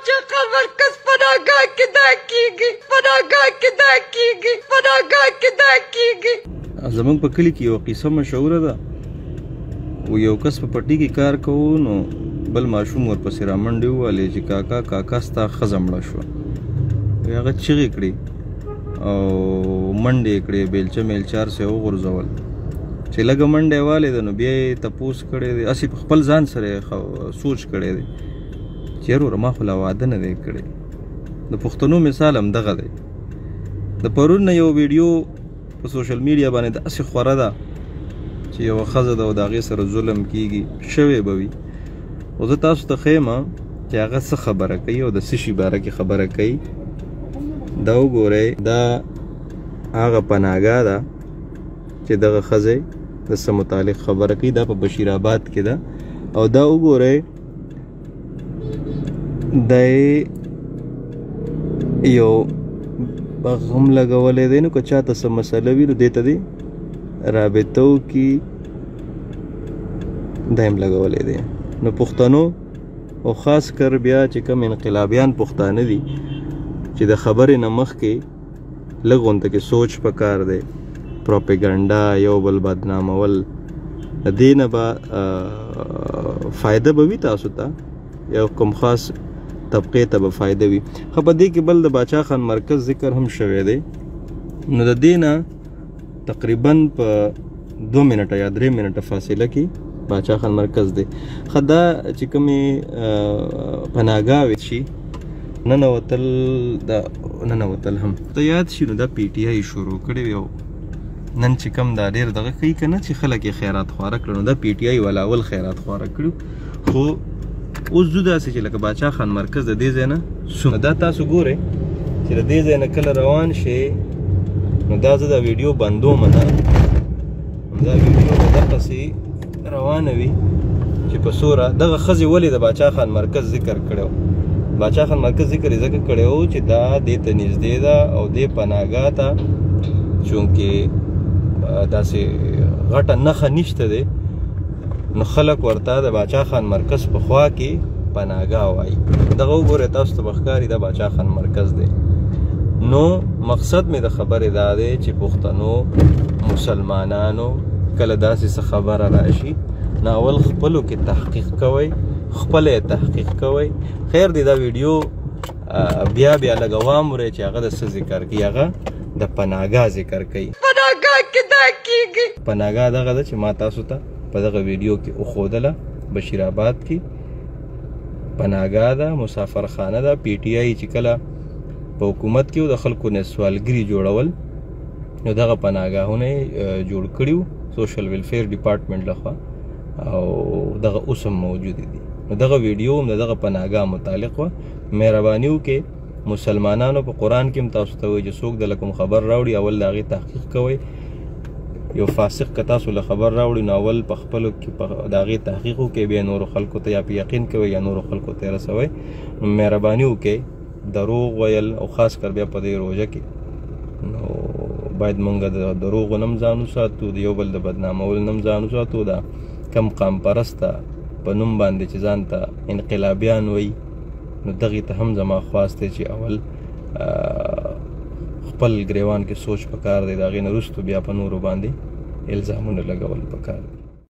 چقدر مرکز پناهگاه کې دا کیږي پناهگاه کې دا کیږي پناهگاه کې دا کیږي. زمونږ په کلي کې یو قصه مشهوره ده و یو کس په پټي کې کار کوو نو بل ماشوم ورپسې رامنډې ووهلې چې کاکا کاکا ستا ښځه مړه شوه. هغه چغې کړې او منډې یې کړې بیلچه میلچار سې وغورځول چې لږه منډه یې والېده نو بیا یې تپوس کړی دی هسې په خپل ځان سره یې سوچ کړی دی چې یاره وروره ما خو لا واده نه دی کړی. د پښتنو مثال هم دغه دی. د پرون نه یو ویډیو په سوشل میډیا باندې داسې خوره ده چې یوه ښځه ده او د هغې سره ظلم کیږي شوی به وي. خو زه تاسو ته ښیم چې هغه څه خبره کوي او د څه شي باره کې خبره کوي. دا وګورئ دا هغه پناهګاه ده چې دغه ښځې د څه متعلق خبره کوي. دا په بشیر آباد کې ده او دا وګورئ دی یو غم لګولی دی نو که چاته څه مسله وي نو دې ته دی رابطو کې دا هم لګولی دی. نو پښتنو او خاص کر بیا چې کوم انقلابیان پښتانه دي چې د خبرې نه مخکې لږ غونته کې سوچ پکار دی پروپیګنډا یو بل بدنامول د دې نه به فایده به وي تاسو ته یو کوم خاص طبقې ته به فایده وي. خو په دې کې بل د باچا خان مرکز ذکر هم شوی دی نو د دې نه تقریبا په 2 منټه یا 3 منټه فاصله کې باچا خان مرکز دی. خو دا چې کومې پناهګاوې شي ننوتل هم ته یاد شي نو دا پی ټي آی شروع کړی یو نن چې کوم دا ډېر دغه کوي که نه چې خلک یې خیرات خواره کړو نو دا پی ټي آی والا اول خیرات خواره کړو. خو اوس ځو داسې چې لکه باچا خان مرکز د دې ځای نه نو دا تاسو ګورئ چې د دې ځای نه کله روان شئ نو دا زه دا ویډیو بندوم نه دا ویډیو به دقسې روانه وي چې په سوره دغه ښځې ولې د باچا خان مرکز ذکر کړی باچا خان مرکز ذکر یې ځکه کړی و چې دا دې ته نږدې ده او دې پناهګاه ته چونکې داسې غټه نښه نشته دی نو خلک ورته د باچا خان مرکز په خوا کې پناهګاه وایي. دغه وګورئ تاسو ته به ښکاري دا باچا خان مرکز دی. نو مقصد مې د خبرې دا دی چې پښتنو مسلمانانو کله داسې څه خبره راشي نو اول خپلو کې تحقیق کوئ خپله یې تحقیق کوئ. خیر دی دا ویډیو بیا لږه وامورئ چې هغه د څه ذکر کوي هغه د پناهګاه ذکر کوي. پناهګاه کې دا کیږي پناهګاه دغه ده چې ما تاسو ته په دغه ویډیو کې وښودله بشیر آباد کې پناهګاه ده مسافرخانه ده. پی ټي آی چې کله په حکومت کې و د خلکو نه سوالګري جوړول نو دغه پناهګاهونه یې جوړ کړي وو سوشل ویلفیر ډپارټمنټ لخوا او دغه اوس هم موجود دي. نو دغه ویډیو هم د دغه پناهګاه متعلق وه. مهرباني وکړئ مسلمانانو په قرآن کې هم تاسو ته وایي چې څوک د کوم خبر راوړي اول د هغې تحقیق کوئ. یو فاسق که تاسو له خبر راوړي نو اول په خپلو کې د هغې تحقیق وکړئ بیا نورو خلکو ته یا په یقین کوئ یا نورو خلکو ته یې رسوئ. نو مهرباني وکړئ دروغ ویل او خاص کر بیا په دې روژه کې نو باید موږ د دروغو نه هم ځان وساتو د یو بل د بدنامولو نه هم ځان وساتو. دا کم قام پرسته په نوم باندې چې ځان ته انقلابیان وایي نو دغې ته هم زما خواست دی چې اول خپل ګریوان کې سوچ پکار دی د هغې نه وروستو بیا په نورو باندې الزامونه لګول پکار دی.